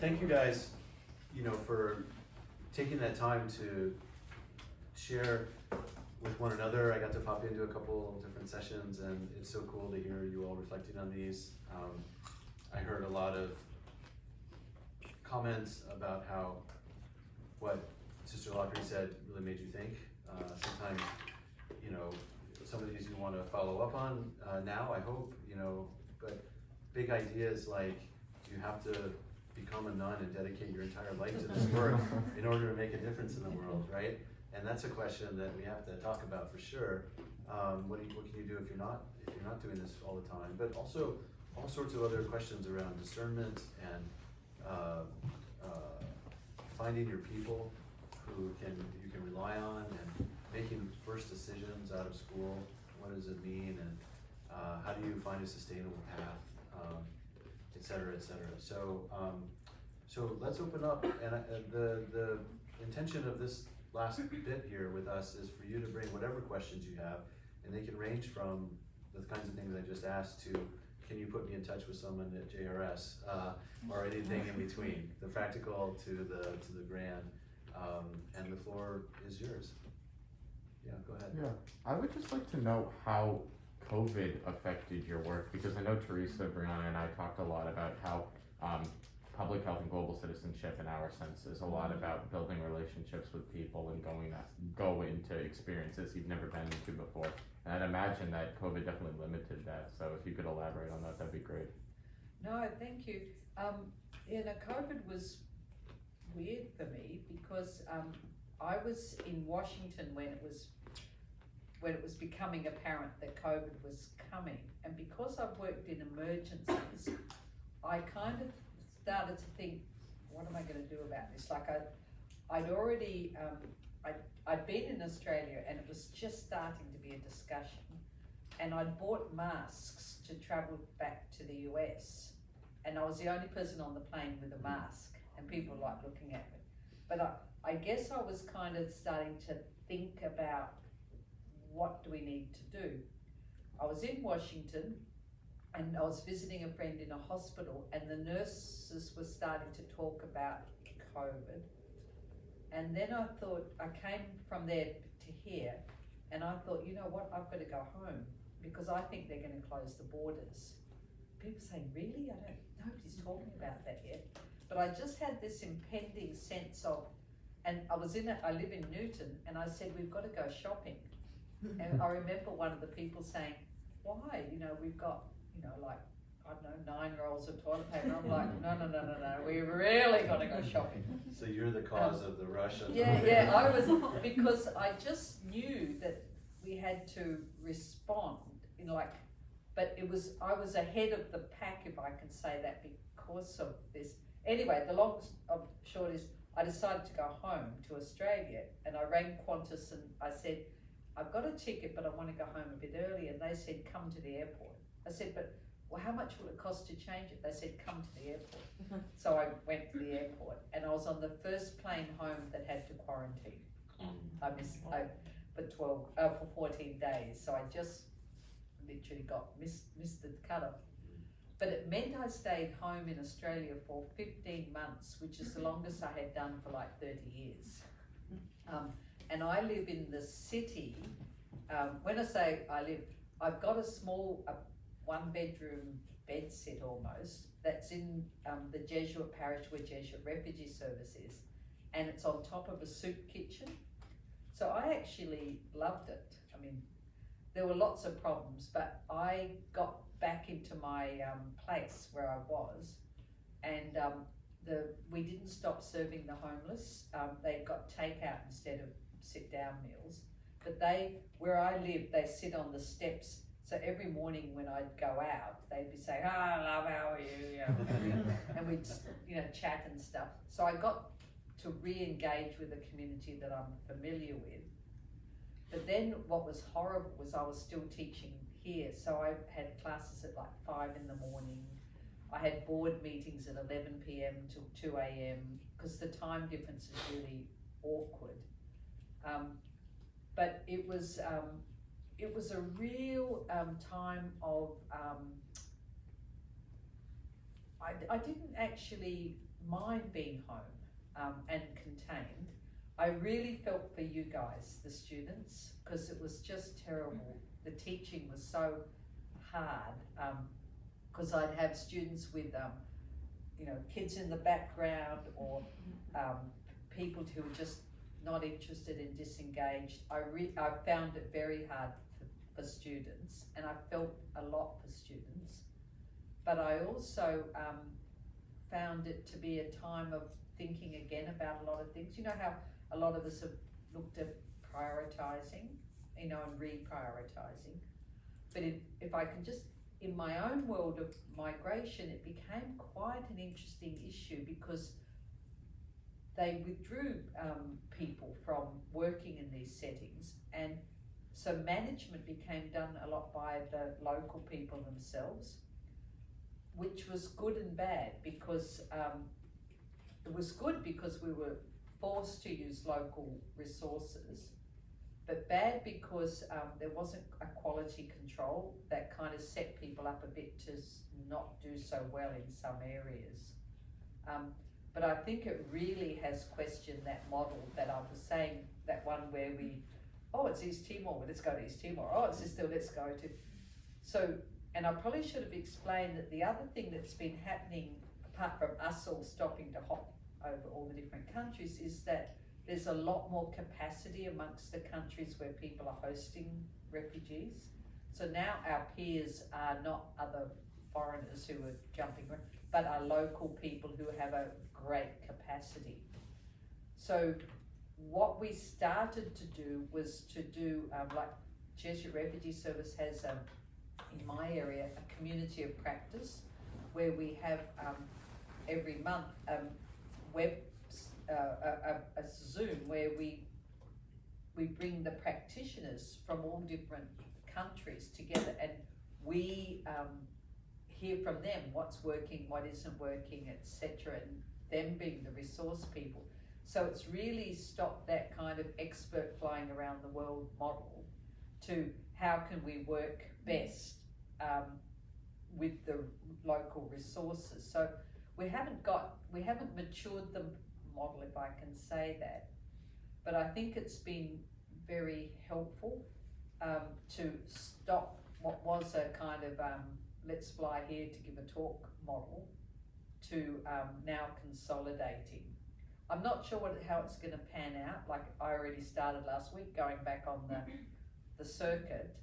Thank you guys, for taking that time to share with one another. I got to pop into a couple different sessions, and it's so cool to hear you all reflecting on these. I heard a lot of comments about how what Sister Loughry said really made you think. Sometimes, some of these you want to follow up on now, I hope, but big ideas like, do you have to become a nun and dedicate your entire life to this work in order to make a difference in the world, right? And that's a question that we have to talk about for sure. What can you do if you're not doing this all the time? But also all sorts of other questions around discernment and finding your people who you can rely on, and making first decisions out of school. What does it mean, and how do you find a sustainable path, et cetera, et cetera. So let's open up, and the intention of this last bit here with us is for you to bring whatever questions you have, and they can range from the kinds of things I just asked to, can you put me in touch with someone at JRS, or anything in between, the practical to the grand, and the floor is yours. Yeah, go ahead. Yeah, I would just like to know how COVID affected your work, because I know Teresa, Brianna, and I talked a lot about how public health and global citizenship in our sense is a lot about building relationships with people and go into experiences you've never been into before. And I'd imagine that COVID definitely limited that. So if you could elaborate on that, that'd be great. No, thank you. COVID was weird for me because I was in Washington when it was becoming apparent that COVID was coming, and because I've worked in emergencies, I kind of started to think, what am I going to do about this? Like I'd already, I'd been in Australia and it was just starting to be a discussion, and I'd bought masks to travel back to the US, and I was the only person on the plane with a mask, and people were like looking at me. But I guess I was kind of starting to think about, what do we need to do? I was in Washington and I was visiting a friend in a hospital, and the nurses were starting to talk about COVID. And then I thought, I came from there to here, and I thought, you know what, I've got to go home because I think they're going to close the borders. People saying, really? Nobody's talking about that yet. But I just had this impending sense of, and I live in Newton, and I said, we've got to go shopping. And I remember one of the people saying, why? We've got, like, I don't know, 9 rolls of toilet paper. I'm like, no, we really got to go shopping. So you're the cause of the rush. Yeah, I was, because I just knew that we had to respond, but I was ahead of the pack, if I can say that, because of this. Anyway, the long of short is, I decided to go home to Australia, and I rang Qantas and I said, I've got a ticket, but I want to go home a bit early. And they said, come to the airport. I said, well, how much will it cost to change it? They said, come to the airport. So I went to the airport, and I was on the first plane home that had to quarantine. I missed for 14 days. So I just literally missed the cutoff. But it meant I stayed home in Australia for 15 months, which is the longest I had done for like 30 years. And I live in the city. When I say I live, I've got a small 1-bedroom bed set almost, that's in the Jesuit parish where Jesuit Refugee Service is, and it's on top of a soup kitchen. So I actually loved it. I mean, there were lots of problems, but I got back into my place where I was, and we didn't stop serving the homeless. They got takeout instead of sit-down meals, but where I live, they sit on the steps. So every morning when I'd go out, they'd be saying, "Hi, love, how are you?" And we'd chat and stuff. So I got to re-engage with a community that I'm familiar with. But then what was horrible was I was still teaching here, so I had classes at like 5 in the morning. I had board meetings at 11 p.m. till 2 a.m. because the time difference is really awkward. But it was a real time of, I didn't actually mind being home and contained, I really felt for you guys, the students, because it was just terrible. The teaching was so hard, because I'd have students with, kids in the background, or people who were just not interested and disengaged. I found it very hard for students, and I felt a lot for students. But I also found it to be a time of thinking again about a lot of things. You know how a lot of us have looked at prioritising, and reprioritising. But if I can just, in my own world of migration, it became quite an interesting issue, because they withdrew people from working in these settings, and so management became done a lot by the local people themselves, which was good and bad, because it was good because we were forced to use local resources, but bad because there wasn't a quality control that kind of set people up a bit to not do so well in some areas. But I think it really has questioned that model that I was saying, that one where it's East Timor, well, let's go to East Timor. Oh, it's still, let's go to. So, and I probably should have explained that the other thing that's been happening, apart from us all stopping to hop over all the different countries, is that there's a lot more capacity amongst the countries where people are hosting refugees. So now our peers are not other foreigners who are jumping around, but are local people who have a great capacity. So what we started to do was to do, like Jesuit Refugee Service has, in my area, a community of practice, where we have every month a Zoom where we bring the practitioners from all different countries together, and we hear from them what's working, what isn't working, etc., and them being the resource people. So it's really stopped that kind of expert flying around the world model to how can we work best with the local resources. So we haven't matured the model, if I can say that, but I think it's been very helpful to stop what was a kind of let's fly here to give a talk model to now consolidating. I'm not sure how it's going to pan out. Like I already started last week going back on the circuit.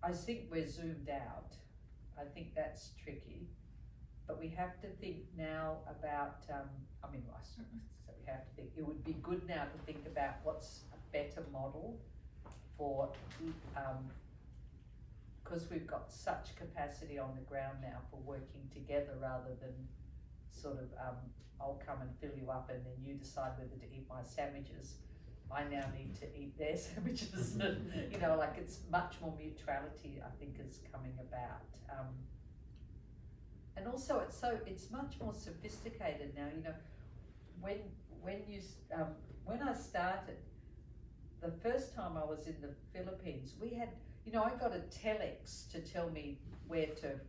I think we're zoomed out. I think that's tricky, but we have to think now about, we have to think, it would be good now to think about what's a better model for, because we've got such capacity on the ground now for working together rather than sort of, I'll come and fill you up and then you decide whether to eat my sandwiches. I now need to eat their sandwiches. Like it's much more mutuality, I think, is coming about. And also it's much more sophisticated now. When I started, the first time I was in the Philippines, we had, I got a telex to tell me where to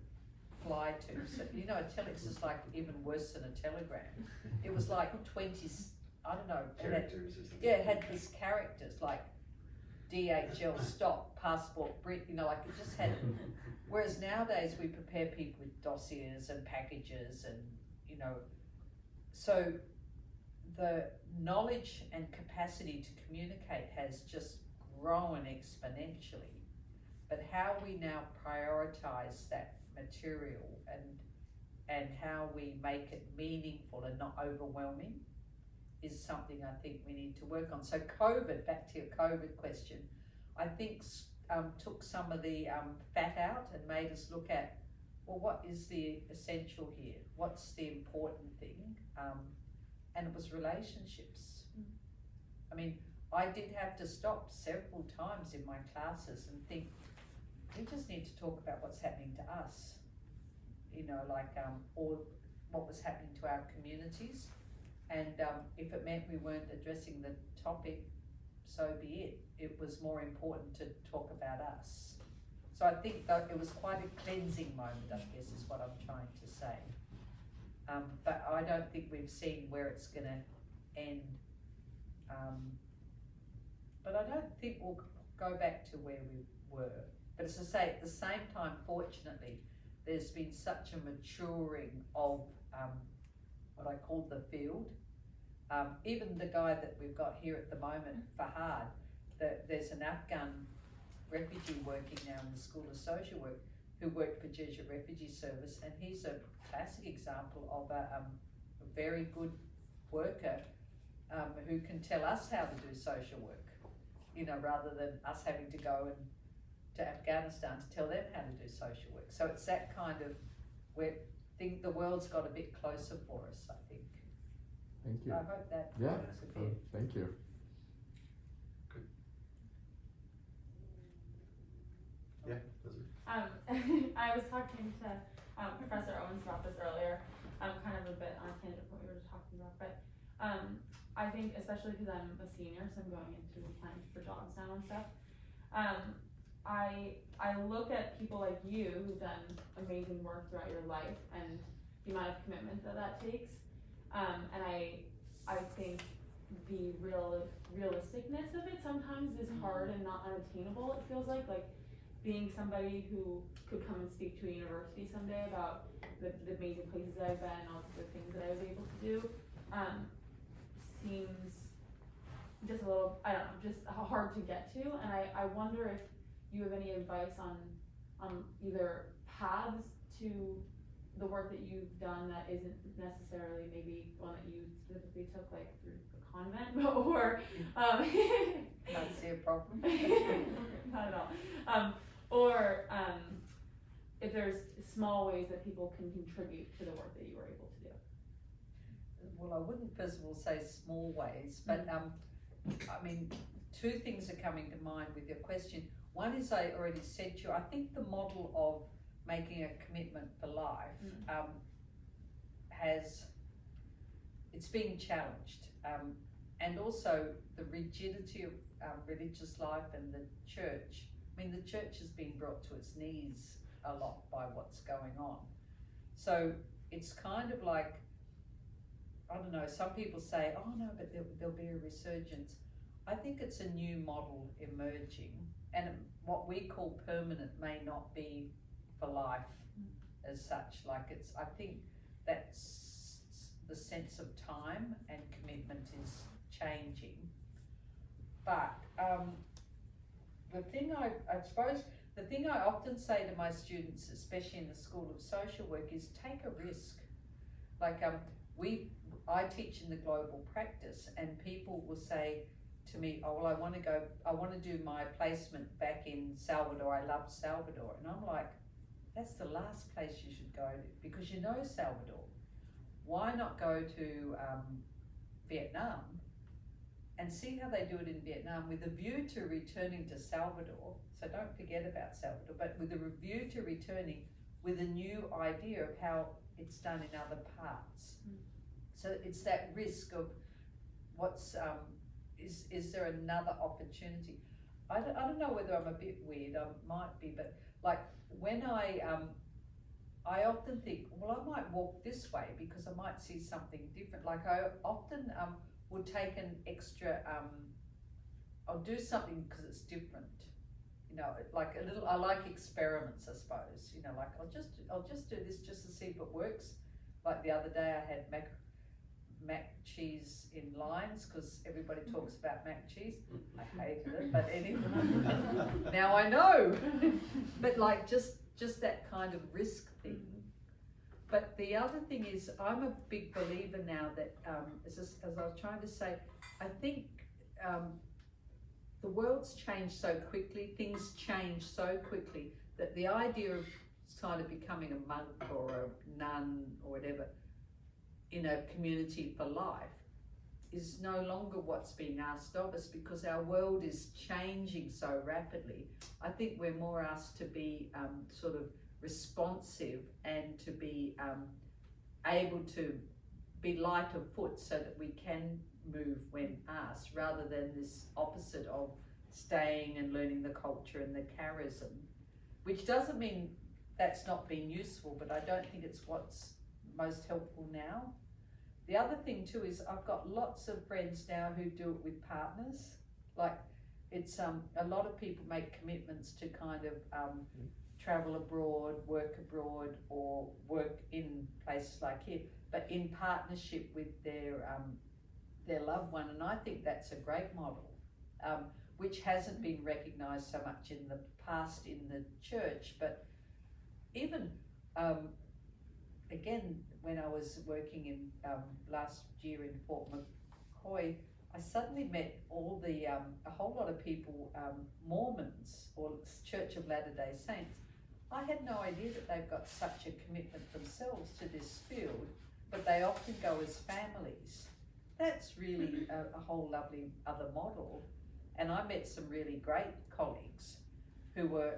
fly to. So, a telex is like even worse than a telegram. It was like 20, I don't know. Characters or something. Yeah, it had these characters like DHL, stop, passport, Brit, like it just had, whereas nowadays we prepare people with dossiers and packages and, so the knowledge and capacity to communicate has just grown exponentially. But how we now prioritize that material and how we make it meaningful and not overwhelming is something I think we need to work on. So COVID, back to your COVID question, I think took some of the fat out and made us look at, well, what is the essential here? What's the important thing? And it was relationships. I mean, I did have to stop several times in my classes and think, we just need to talk about what's happening to us, or what was happening to our communities. And if it meant we weren't addressing the topic, so be it. It was more important to talk about us. So I think that it was quite a cleansing moment, I guess, is what I'm trying to say. but I don't think we've seen where it's going to end. But I don't think we'll go back to where we were. But as I say, at the same time, fortunately, there's been such a maturing of what I call the field. Even the guy that we've got here at the moment, Fahad, there's an Afghan refugee working now in the School of Social Work who worked for Jesuit Refugee Service, and he's a classic example of a very good worker who can tell us how to do social work, you know, rather than us having to go to Afghanistan to tell them how to do social work. So it's that kind of where the world's got a bit closer for us, I think. Thank you. I hope that Yeah, works a bit. thank you. Good. Yeah, Elizabeth? I was talking to Professor Owens about this earlier, kind of a bit on a tangent from what we were just talking about, but I think especially because I'm a senior, so I'm going into applying for jobs now and stuff, I look at people like you who've done amazing work throughout your life and the amount of commitment that takes, and I think the realisticness of it sometimes is hard and not unattainable. It feels like being somebody who could come and speak to a university someday about the amazing places that I've been and all the things that I was able to do seems just a little, I don't know, just hard to get to. And I wonder if you have any advice on either paths to the work that you've done that isn't necessarily maybe one that you specifically took like through the convent, or Can't see a problem. not at all. Or if there's small ways that people can contribute to the work that you were able to do. Well, I wouldn't first of all say small ways, but I mean, two things are coming to mind with your question. One is, I already said to you, I think the model of making a commitment for life it's being challenged, and also the rigidity of religious life and the church. I mean, the church has been brought to its knees a lot by what's going on. So it's kind of like, I don't know, some people say, oh no, but there'll be a resurgence. I think it's a new model emerging, and what we call permanent may not be for life as such. Like I think that's the sense of time and commitment is changing. But the thing I suppose, the thing I often say to my students, especially in the School of Social Work, is take a risk. Like I teach in the global practice, and people will say to me, oh, well, I want to do my placement back in Salvador. I love Salvador. And I'm like, that's the last place you should go to, because you know Salvador. Why not go to Vietnam and see how they do it in Vietnam with a view to returning to Salvador? So don't forget about Salvador, but with a view to returning with a new idea of how it's done in other parts. So it's that risk of what's, is there another opportunity? I don't know whether I'm a bit weird, I might be, but like when I often think, well, I might walk this way because I might see something different. Like I often would take an extra, I'll do something because it's different. You know, like a little, I like experiments, I suppose. You know, like I'll just do this just to see if it works. Like the other day I had mac cheese in lines because everybody talks about mac cheese. I hated it, but anyway, now I know. But like just that kind of risk thing. But the other thing is, I'm a big believer now that, as I was trying to say, I think the world's changed so quickly, things change so quickly, that the idea of kind of becoming a monk or a nun or whatever in a community for life is no longer what's being asked of us, because our world is changing so rapidly. I think we're more asked to be sort of responsive and to be able to be light of foot so that we can move when asked, rather than this opposite of staying and learning the culture and the charism, which doesn't mean that's not being useful, but I don't think it's what's most helpful now. The other thing too is I've got lots of friends now who do it with partners. Like it's a lot of people make commitments to kind of travel abroad, work abroad, or work in places like here, but in partnership with their loved one, and I think that's a great model, which hasn't been recognised so much in the past in the church, but even again, when I was working in last year in Fort McCoy, I suddenly met all the a whole lot of people, Mormons or Church of Latter-day Saints. I had no idea that they've got such a commitment themselves to this field, but they often go as families. That's really a whole lovely other model. And I met some really great colleagues who were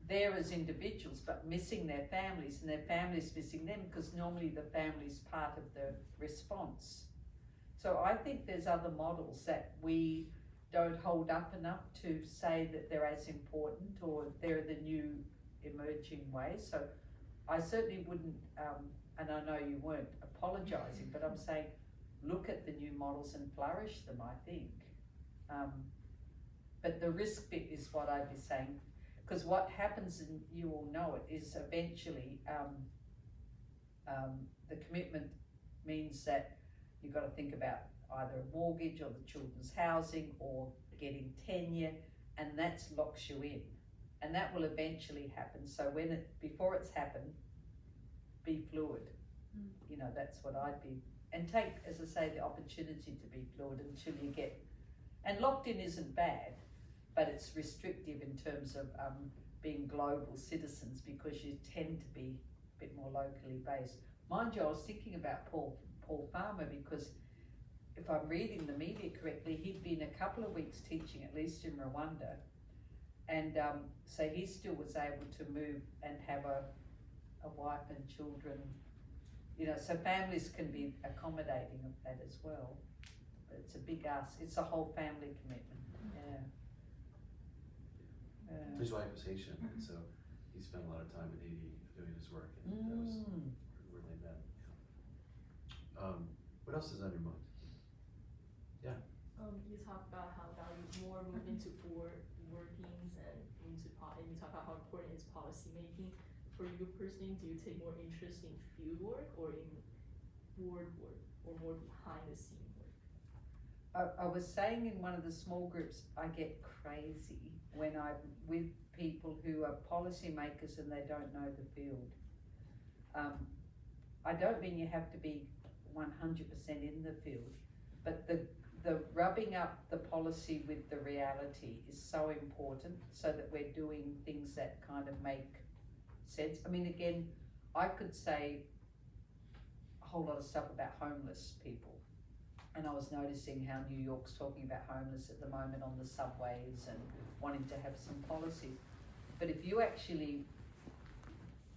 there as individuals but missing their families, and their families missing them, because normally the family's part of the response. So I think there's other models that we don't hold up enough to say that they're as important or they're the new emerging ways. So I certainly wouldn't, and I know you weren't apologising, but I'm saying look at the new models and flourish them, I think. But the risk bit is what I'd be saying, because what happens, and you all know it, is eventually the commitment means that you've got to think about either a mortgage or the children's housing or getting tenure, and that locks you in. And that will eventually happen. So before it's happened, be fluid. You know, that's what I'd be, and take, as I say, the opportunity to be fluid until you get, and locked in isn't bad, but it's restrictive in terms of being global citizens, because you tend to be a bit more locally based. Mind you, I was thinking about Paul Farmer, because if I'm reading the media correctly, he'd been a couple of weeks teaching, at least in Rwanda, and so he still was able to move and have a wife and children, you know, so families can be accommodating of that as well. But it's a big ask, it's a whole family commitment, yeah. His wife was Haitian, and so he spent a lot of time in Haiti doing his work, and that was where they met. What else is on your mind? Yeah. You talk about how values more move into board workings and and you talk about how important is policy making. For you personally, do you take more interest in field work or in board work, or more behind the scene work? I was saying in one of the small groups, I get crazy when I'm with people who are policymakers and they don't know the field. I don't mean you have to be 100% in the field, but the rubbing up the policy with the reality is so important, so that we're doing things that kind of make sense. I mean, again, I could say a whole lot of stuff about homeless people, and I was noticing how New York's talking about homeless at the moment on the subways and wanting to have some policies. But if you actually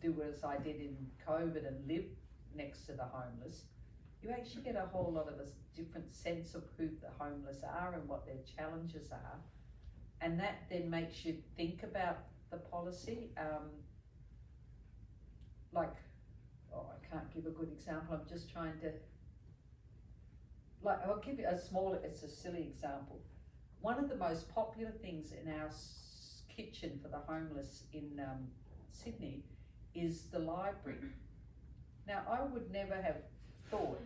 do as I did in COVID and live next to the homeless, you actually get a whole lot of a different sense of who the homeless are and what their challenges are. And that then makes you think about the policy. I can't give a good example, I'm just trying to, I'll give you it's a silly example. One of the most popular things in our kitchen for the homeless in Sydney is the library. Now, I would never have thought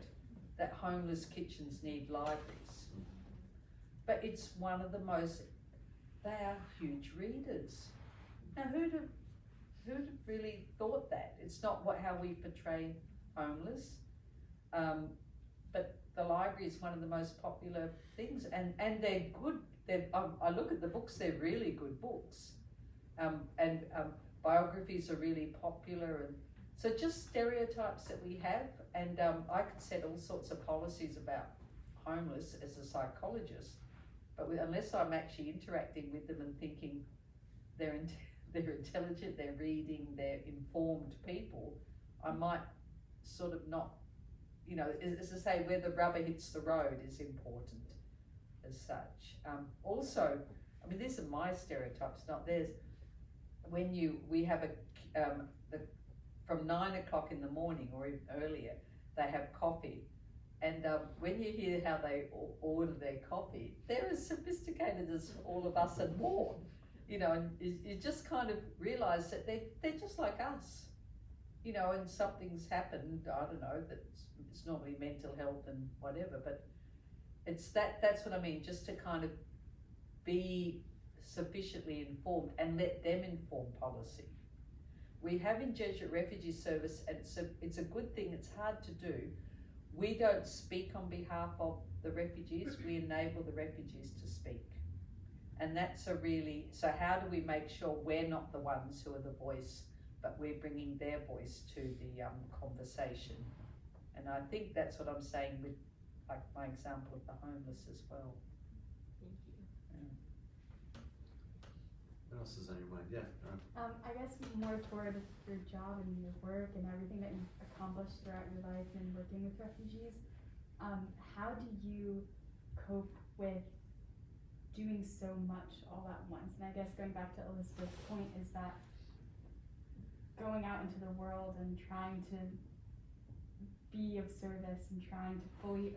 that homeless kitchens need libraries, but it's one of the most, they are huge readers. Now, who'd have really thought that? It's not how we portray homeless, but the library is one of the most popular things, and they're good. I look at the books, they're really good books, and biographies are really popular, and so just stereotypes that we have, and I could set all sorts of policies about homeless as a psychologist, but unless I'm actually interacting with them and thinking they're intelligent, they're reading, they're informed people, I might sort of not, you know, as I say, where the rubber hits the road is important as such. Also, I mean, these are my stereotypes, not theirs. When we have the from 9 o'clock in the morning or even earlier, they have coffee. And when you hear how they order their coffee, they're as sophisticated as all of us and more, you know, and you just kind of realize that they're just like us, you know, and something's happened, I don't know, it's normally mental health and whatever, but it's that's what I mean, just to kind of be sufficiently informed and let them inform policy. We have in Jesuit Refugee Service, and it's a good thing, it's hard to do. We don't speak on behalf of the refugees, we enable the refugees to speak. And that's so how do we make sure we're not the ones who are the voice, but we're bringing their voice to the conversation. And I think that's what I'm saying with like my example of the homeless as well. Thank you. What else is on your mind? Yeah. I guess more toward your job and your work and everything that you've accomplished throughout your life and working with refugees. How do you cope with doing so much all at once? And I guess going back to Elizabeth's point is that going out into the world and trying to be of service and trying to fully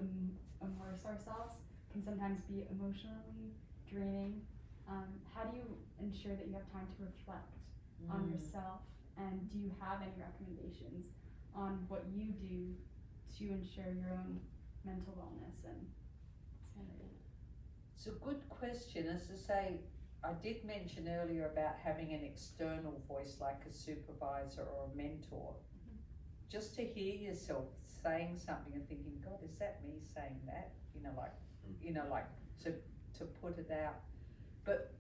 immerse ourselves can sometimes be emotionally draining. How do you ensure that you have time to reflect on yourself, and do you have any recommendations on what you do to ensure your own mental wellness and sanity? It's a good question. As I say, I did mention earlier about having an external voice like a supervisor or a mentor. Just to hear yourself saying something and thinking, God, is that me saying that? Like to put it out. But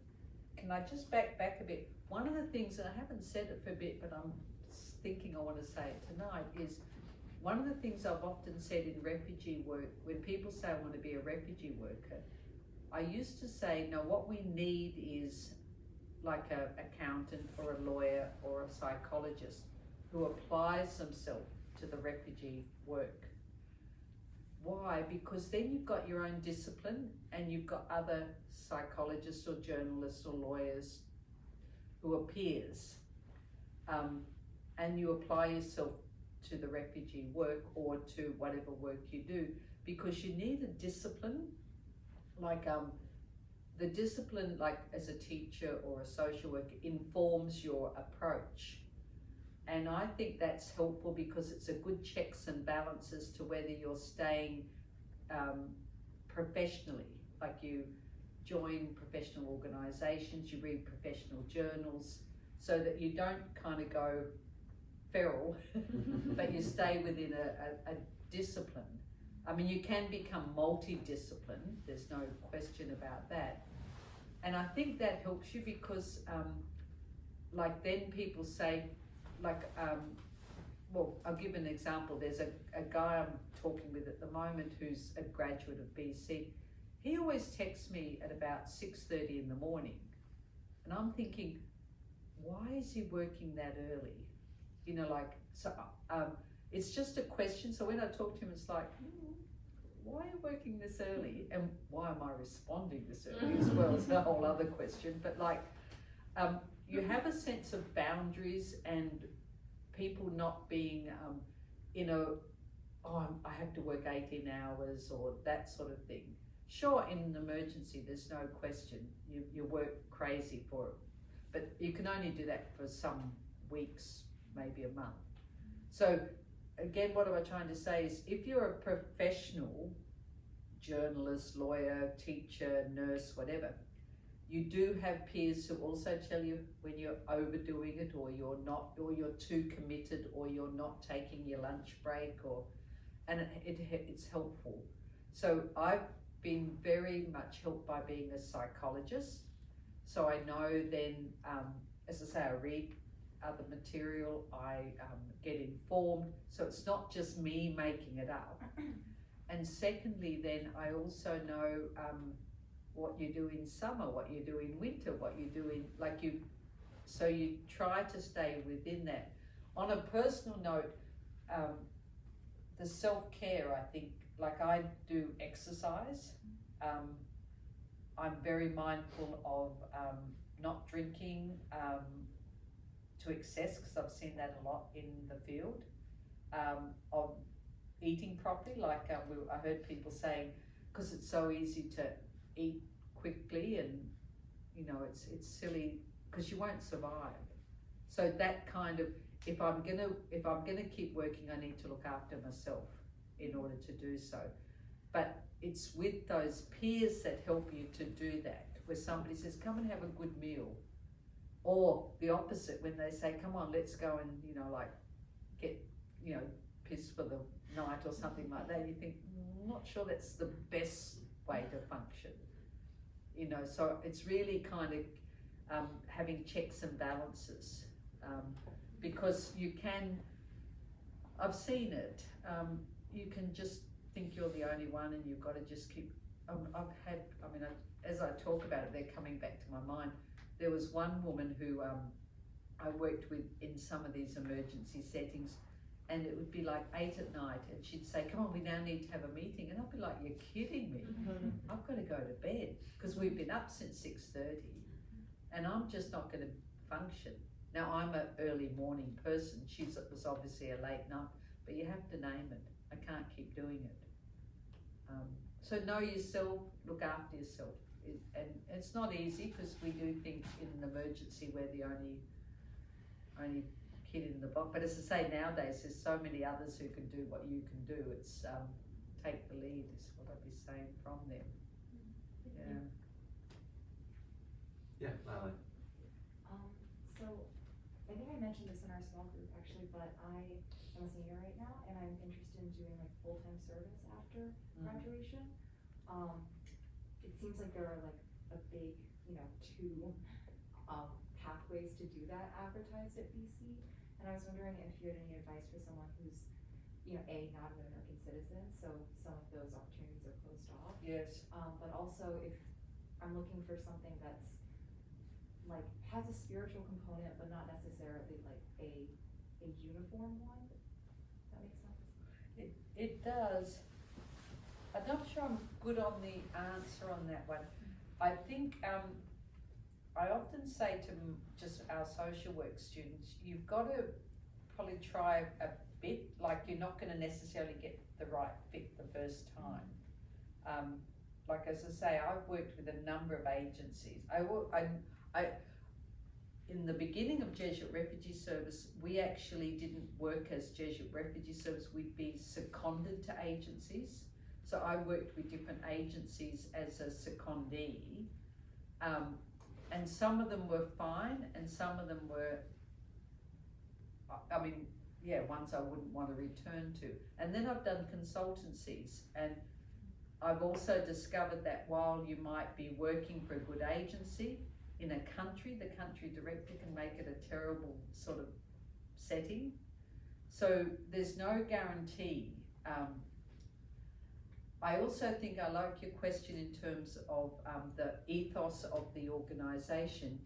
can I just back a bit? One of the things, and I haven't said it for a bit, but I'm thinking I want to say it tonight, is one of the things I've often said in refugee work, when people say I want to be a refugee worker, I used to say, no, what we need is like an accountant or a lawyer or a psychologist who applies themselves to the refugee work. Why? Because then you've got your own discipline and you've got other psychologists or journalists or lawyers who are peers, and you apply yourself to the refugee work or to whatever work you do, because you need a discipline, like the discipline, like as a teacher or a social worker, informs your approach. And I think that's helpful because it's a good checks and balances to whether you're staying professionally, like you join professional organisations, you read professional journals, so that you don't kind of go feral, but you stay within a discipline. I mean, you can become multidisciplined, there's no question about that. And I think that helps you because, like then people say, like, well, I'll give an example. There's a guy I'm talking with at the moment who's a graduate of BC. He always texts me at about 6:30 in the morning. And I'm thinking, why is he working that early? You know, like, so it's just a question. So when I talk to him, it's like, why are you working this early? And why am I responding this early as well? It's a whole other question. But like, you have a sense of boundaries and people not being, I have to work 18 hours or that sort of thing. Sure, in an emergency, there's no question. You work crazy for it. But you can only do that for some weeks, maybe a month. So again, what am I trying to say is if you're a professional, journalist, lawyer, teacher, nurse, whatever, you do have peers who also tell you when you're overdoing it or you're not, or you're too committed or you're not taking your lunch break, and it's helpful. So I've been very much helped by being a psychologist. So I know then, as I say, I read other material, I get informed, so it's not just me making it up. And secondly, then I also know what you do in summer, what you do in winter, what you do in, so you try to stay within that. On a personal note, the self-care, I think, like I do exercise. I'm very mindful of not drinking. to excess, because I've seen that a lot in the field, of eating properly. Like I heard people saying, because it's so easy to eat quickly, and you know, it's silly because you won't survive. So that kind of, if I'm gonna keep working, I need to look after myself in order to do so. But it's with those peers that help you to do that, where somebody says, come and have a good meal. Or the opposite, when they say, come on, let's go and, you know, like get, you know, pissed for the night or something like that. You think, not sure that's the best way to function. You know, so it's really kind of having checks and balances. Because you can, I've seen it, you can just think you're the only one and you've got to just keep, as I talk about it, they're coming back to my mind. There was one woman who I worked with in some of these emergency settings, and it would be like 8 at night, and she'd say, come on, we now need to have a meeting. And I'd be like, you're kidding me. I've got to go to bed, because we've been up since 6:30, and I'm just not going to function. Now, I'm an early morning person. She was obviously a late night, but you have to name it. I can't keep doing it. So know yourself, look after yourself. And it's not easy, because we do think in an emergency we're the only kid in the box. But as I say, nowadays there's so many others who can do what you can do. It's take the lead is what I'd be saying from them. Yeah. Yeah, Lily. So I think I mentioned this in our small group actually, but I am a senior right now, and I'm interested in doing like full-time service after graduation. It seems like there are like a big, you know, 2 pathways to do that advertised at BC, and I was wondering if you had any advice for someone who's, you know, not an American citizen, so some of those opportunities are closed off. Yes. But also if I'm looking for something that's like has a spiritual component, but not necessarily like a uniform one. That makes sense. It does. I'm not sure I'm good on the answer on that one. I think I often say to just our social work students, you've got to probably try a bit. Like, you're not going to necessarily get the right fit the first time. Like, as I say, I've worked with a number of agencies. In the beginning of Jesuit Refugee Service, we actually didn't work as Jesuit Refugee Service. We'd be seconded to agencies. So I worked with different agencies as a secondee. And some of them were fine, and some of them were, ones I wouldn't want to return to. And then I've done consultancies, and I've also discovered that while you might be working for a good agency in a country, the country director can make it a terrible sort of setting. So there's no guarantee. I also think I like your question in terms of the ethos of the organisation.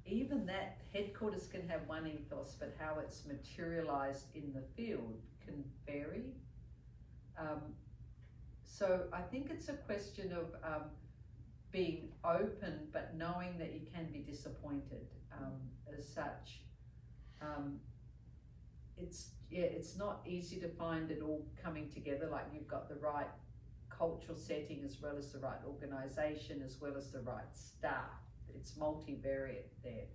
Even that, headquarters can have one ethos, but how it's materialised in the field can vary. So I think it's a question of being open, but knowing that you can be disappointed as such. It's not easy to find it all coming together, like you've got the right cultural setting as well as the right organisation as well as the right staff. It's multivariate there.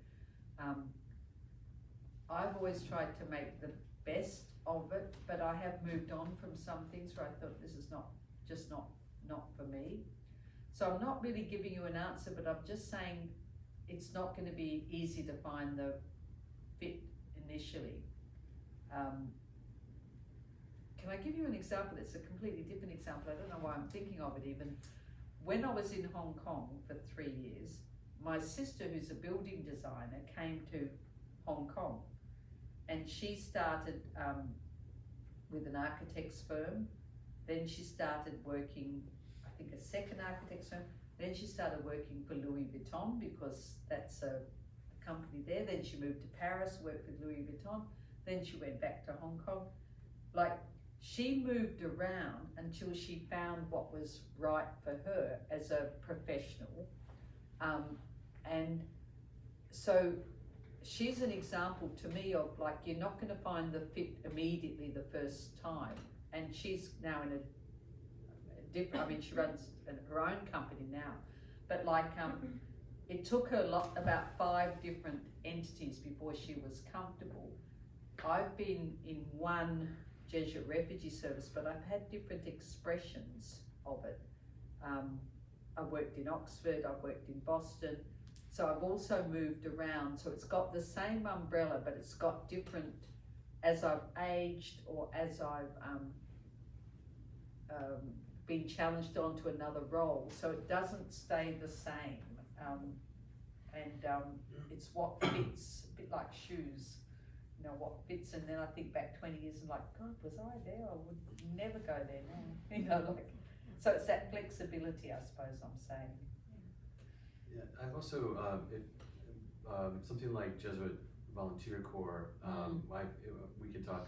I've always tried to make the best of it, but I have moved on from some things where I thought this is not for me. So I'm not really giving you an answer, but I'm just saying it's not going to be easy to find the fit initially. Can I give you an example? It's a completely different example. I don't know why I'm thinking of it even. When I was in Hong Kong for 3 years, my sister, who's a building designer, came to Hong Kong, and she started with an architect's firm. Then she started working, I think, a second architect's firm. Then she started working for Louis Vuitton, because that's a company there. Then she moved to Paris, worked with Louis Vuitton. Then she went back to Hong Kong. Like, she moved around until she found what was right for her as a professional. And so she's an example to me of like, you're not gonna find the fit immediately the first time. And she's now in a different, I mean, she runs her own company now. But like, it took her about 5 different entities before she was comfortable. I've been in one Jesuit refugee service, but I've had different expressions of it. I worked in Oxford, I've worked in Boston, so I've also moved around. So it's got the same umbrella, but it's got different, as I've aged or as I've been challenged onto another role. So it doesn't stay the same. It's what fits, a bit like shoes, you know, what fits. And then I think back 20 years and like, God, was I there? I would never go there now. You know, like, so it's that flexibility, I suppose I'm saying. Yeah, I've also, something like Jesuit Volunteer Corps, we could talk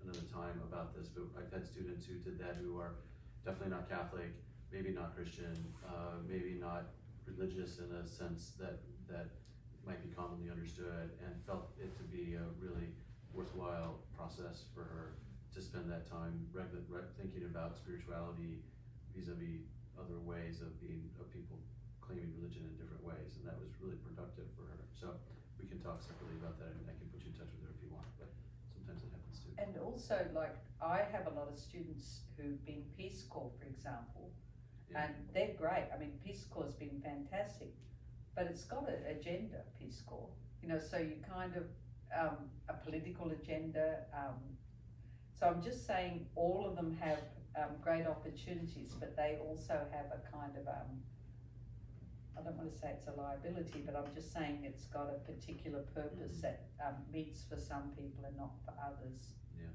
another time about this, but I've had students who did that who are definitely not Catholic, maybe not Christian, maybe not religious in a sense that might be commonly understood, and felt it to be a really worthwhile process for her to spend that time thinking about spirituality vis-a-vis other ways of people claiming religion in different ways, and that was really productive for her. So we can talk separately about that, and I can put you in touch with her if you want, but sometimes it happens too. And also, like, I have a lot of students who've been Peace Corps, for example, and they're great. I mean, Peace Corps has been fantastic, but it's got an agenda, Peace Corps. You know, so you kind of, a political agenda. So I'm just saying all of them have great opportunities, but they also have a kind of, I don't want to say it's a liability, but I'm just saying it's got a particular purpose that meets for some people and not for others. Yeah.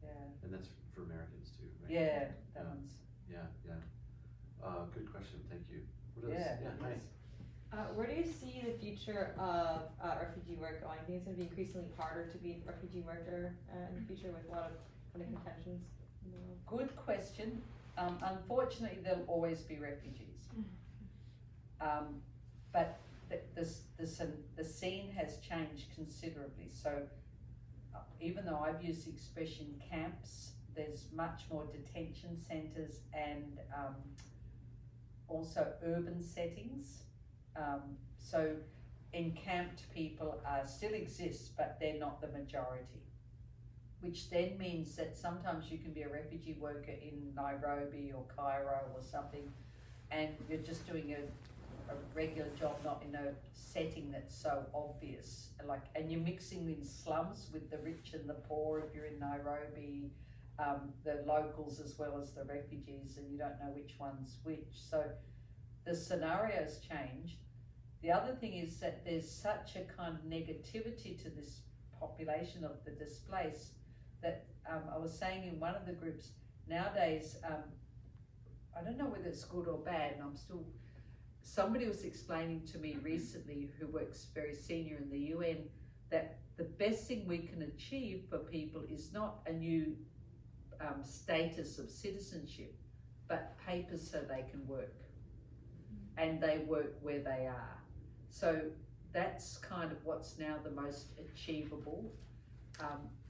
Yeah. And that's for Americans too, right? Yeah, that one's. Yeah. Good question, thank you. What else? Yeah, Yeah, hi. Where do you see the future of refugee work going? I think it's going to be increasingly harder to be a refugee worker in the future with a lot of kind of contentions in the world. Good question. Unfortunately, there'll always be refugees. But the scene has changed considerably. So even though I've used the expression camps, there's much more detention centres and also urban settings. So encamped people still exist, but they're not the majority. Which then means that sometimes you can be a refugee worker in Nairobi or Cairo or something, and you're just doing a regular job, not in a setting that's so obvious. And you're mixing in slums with the rich and the poor if you're in Nairobi, the locals as well as the refugees, and you don't know which one's which. So the scenario's changed. The other thing is that there's such a kind of negativity to this population of the displaced that I was saying in one of the groups, nowadays, I don't know whether it's good or bad, and somebody was explaining to me recently who works very senior in the UN that the best thing we can achieve for people is not a new status of citizenship, but papers so they can work. And they work where they are. So that's kind of what's now the most achievable.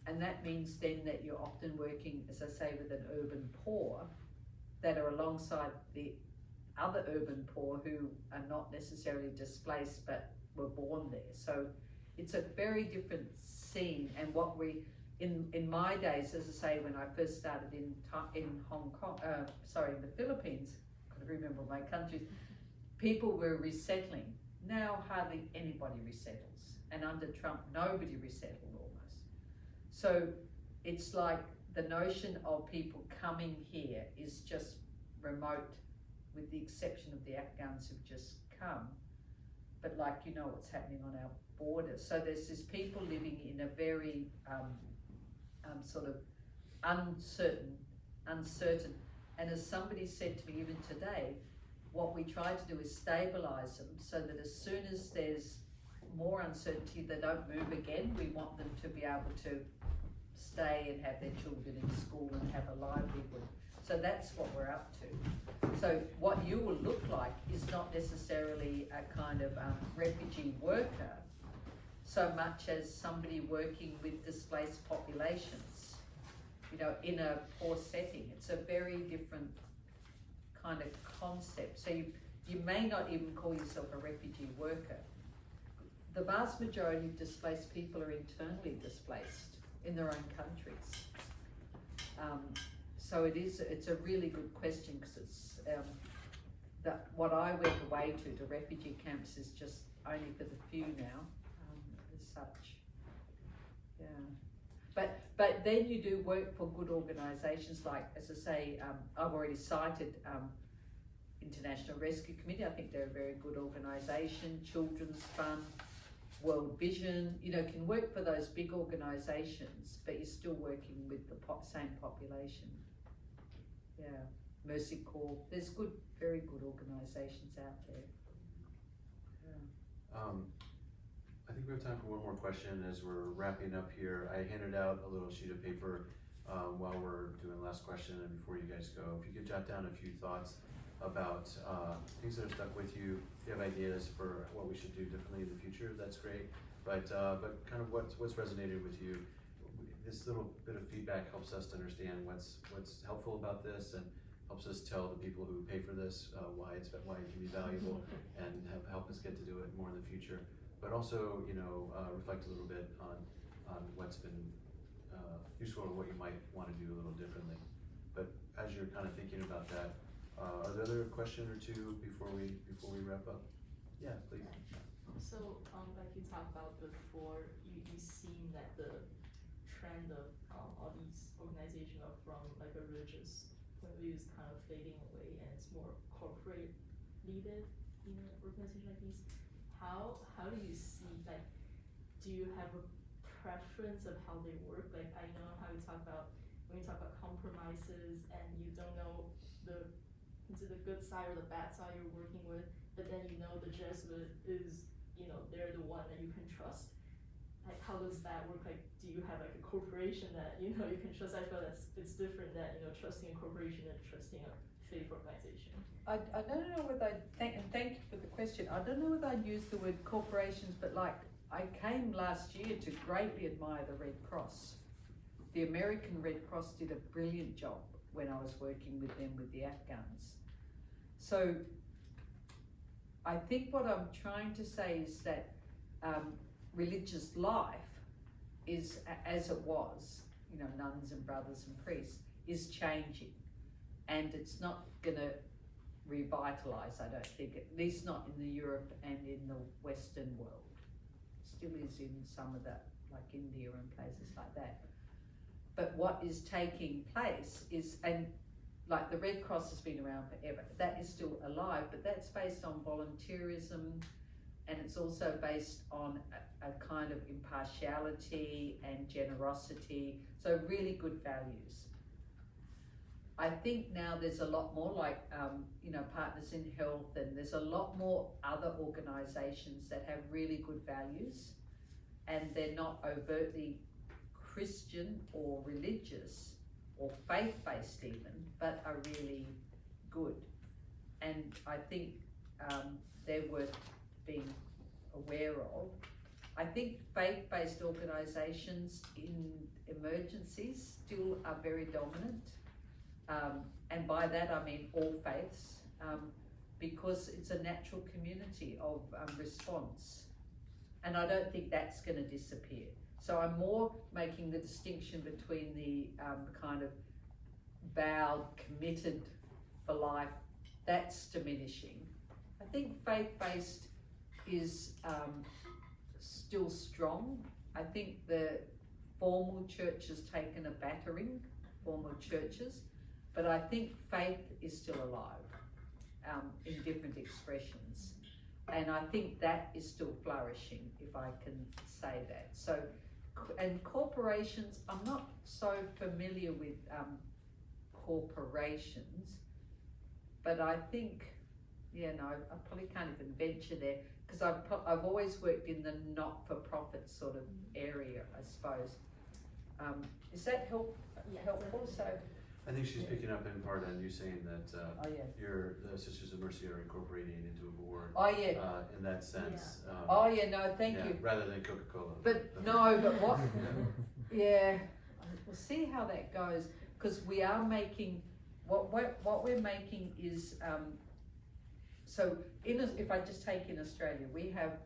And that means then that you're often working, as I say, with an urban poor that are alongside the other urban poor who are not necessarily displaced but were born there. So it's a very different scene. And what in my days, as I say, when I first started in Hong Kong, the Philippines, I can't remember my countries, people were resettling. Now hardly anybody resettles. And under Trump, nobody resettled almost. So it's like the notion of people coming here is just remote, with the exception of the Afghans who've just come. But like, you know what's happening on our borders. So there's this people living in a very sort of uncertain. And as somebody said to me even today, what we try to do is stabilise them so that as soon as there's more uncertainty, they don't move again. We want them to be able to stay and have their children in school and have a livelihood. So that's what we're up to. So what you will look like is not necessarily a kind of refugee worker, so much as somebody working with displaced populations, you know, in a poor setting. It's a very different kind of concept. So you may not even call yourself a refugee worker. The vast majority of displaced people are internally displaced in their own countries. So it's a really good question, because it's what I went away to refugee camps is just only for the few now, as such. Yeah. But then you do work for good organisations like, as I say, I've already cited International Rescue Committee. I think they're a very good organisation. Children's Fund, World Vision, you know, can work for those big organisations, but you're still working with the same population. Yeah, Mercy Corps. There's very good organisations out there. Yeah. I think we have time for one more question as we're wrapping up here. I handed out a little sheet of paper while we're doing the last question and before you guys go. If you could jot down a few thoughts about things that have stuck with you. If you have ideas for what we should do differently in the future, that's great. But kind of what's resonated with you. This little bit of feedback helps us to understand what's helpful about this, and helps us tell the people who pay for this why it can be valuable, and help us get to do it more in the future. But also, you know, reflect a little bit on what's been useful or what you might want to do a little differently. But as you're kind of thinking about that, are there other question or two before we wrap up? Yeah, please. So, like you talked about before, you seen that the trend of all these organizations are from like a religious point of view is kind of fading away, and it's more corporate leaded, you know, organizations like these. How do you see, like, do you have a preference of how they work? Like, I know how you talk about, when you talk about compromises and you don't know the good side or the bad side you're working with, but then you know the Jesuit is, you know, they're the one that you can trust. Like, how does that work? Like, do you have like a corporation that, you know, you can trust? I feel it's different that, you know, trusting a corporation and trusting a faith organization. I don't know whether thank you for the question. I don't know whether I'd use the word corporations, but like, I came last year to greatly admire the Red Cross. The American Red Cross did a brilliant job when I was working with them with the Afghans. So I think what I'm trying to say is that religious life is, as it was, you know, nuns and brothers and priests, is changing, and it's not gonna revitalise, I don't think, at least not in the Europe and in the Western world. It still is in some of that, like India and places like that. But what is taking place is, and like the Red Cross has been around forever, that is still alive, but that's based on volunteerism, and it's also based on a kind of impartiality and generosity, so really good values. I think now there's a lot more like, you know, Partners in Health, and there's a lot more other organisations that have really good values, and they're not overtly Christian or religious or faith-based even, but are really good. And I think they're worth being aware of. I think faith-based organisations in emergencies still are very dominant. And by that I mean all faiths, because it's a natural community of response. And I don't think that's going to disappear. So I'm more making the distinction between the kind of vowed, committed for life, that's diminishing. I think faith-based is still strong. I think the formal church has taken a battering, formal churches, but I think faith is still alive in different expressions. And I think that is still flourishing, if I can say that. So, and corporations, I'm not so familiar with corporations, but I think, yeah, no, I probably can't even venture there, because I've always worked in the not-for-profit sort of area, I suppose. Is that helpful? Yeah, So I think she's Yeah. picking up in part on you saying that, Oh, yeah. the Sisters of Mercy are incorporating into a board, Oh, yeah. in that sense. Oh, yeah, no, thank yeah, you. rather than Coca-Cola. But no, but what, yeah, we'll see how that goes, because we are making, what we're making is, so if I just take in Australia, we have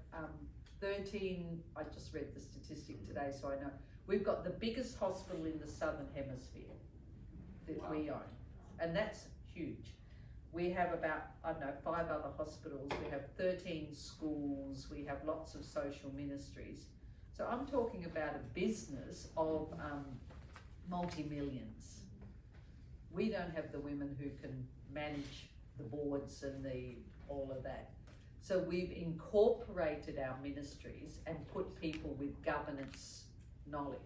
13, I just read the statistic today, so I know, we've got the biggest hospital in the Southern Hemisphere that we own, and that's huge. We have about, I don't know, 5 other hospitals, we have 13 schools, we have lots of social ministries. So I'm talking about a business of multi-millions. We don't have the women who can manage the boards and all of that. So we've incorporated our ministries and put people with governance knowledge.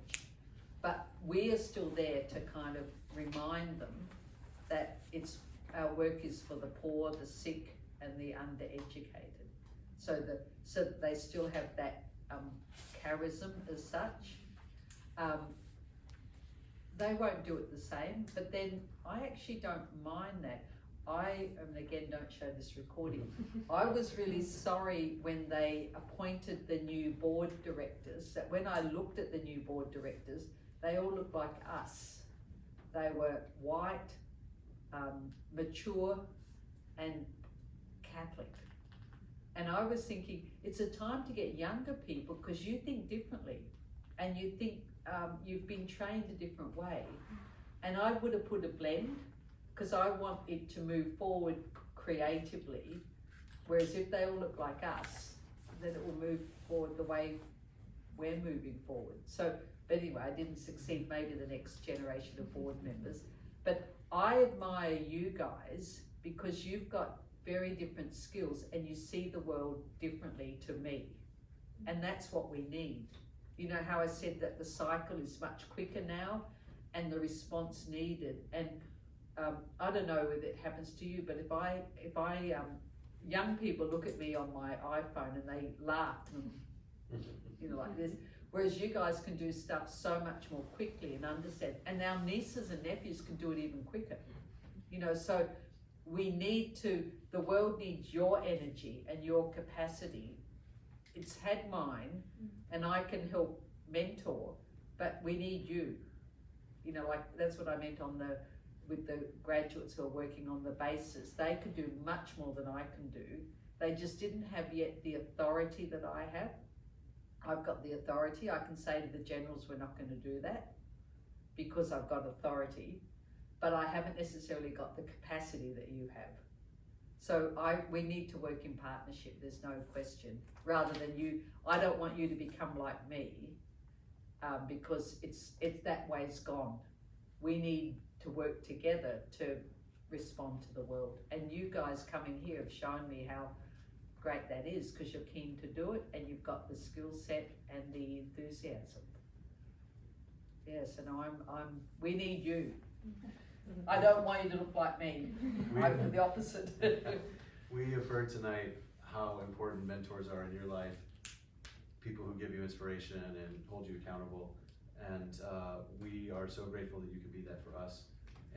But we are still there to kind of remind them that our work is for the poor, the sick, and the undereducated. So that they still have that charism as such. They won't do it the same, but then I actually don't mind that. And again, don't show this recording. I was really sorry when they appointed the new board directors, that when I looked at the new board directors, they all looked like us. They were white, mature, and Catholic. And I was thinking, it's a time to get younger people, because you think differently, and you think you've been trained a different way. And I would have put a blend, because I want it to move forward creatively, whereas if they all look like us, then it will move forward the way we're moving forward. So, but anyway, I didn't succeed, maybe the next generation of board members. But I admire you guys, because you've got very different skills and you see the world differently to me. And that's what we need. You know how I said that the cycle is much quicker now and the response needed. And I don't know if it happens to you, but if I young people look at me on my iPhone and they laugh, you know, like this, whereas you guys can do stuff so much more quickly and understand, and our nieces and nephews can do it even quicker, you know. So we need to, the world needs your energy and your capacity. It's had mine, and I can help mentor, but we need you, you know, like that's what I meant with the graduates who are working on the basis. They could do much more than I can do. They just didn't have yet the authority that I have. I've got the authority. I can say to the generals, we're not going to do that because I've got authority, but I haven't necessarily got the capacity that you have. So we need to work in partnership, there's no question, rather than you. I don't want you to become like me, because it's that way's gone. We need to work together to respond to the world. And you guys coming here have shown me how great that is, because you're keen to do it and you've got the skill set and the enthusiasm. Yes, and we need you. I don't want you to look like me. I'm for the opposite. We have heard tonight how important mentors are in your life, people who give you inspiration and hold you accountable. And we are so grateful that you could be that for us,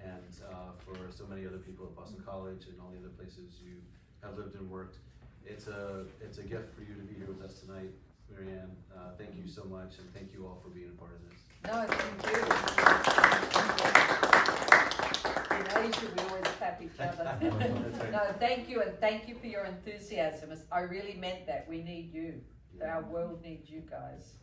and for so many other people at Boston College and all the other places you have lived and worked. It's a gift for you to be here with us tonight, Maryanne. Thank you so much, and thank you all for being a part of this. No, thank you. In Asia, we always clap each other. That's right. No, thank you, and thank you for your enthusiasm. I really meant that. We need you. Our world needs you guys.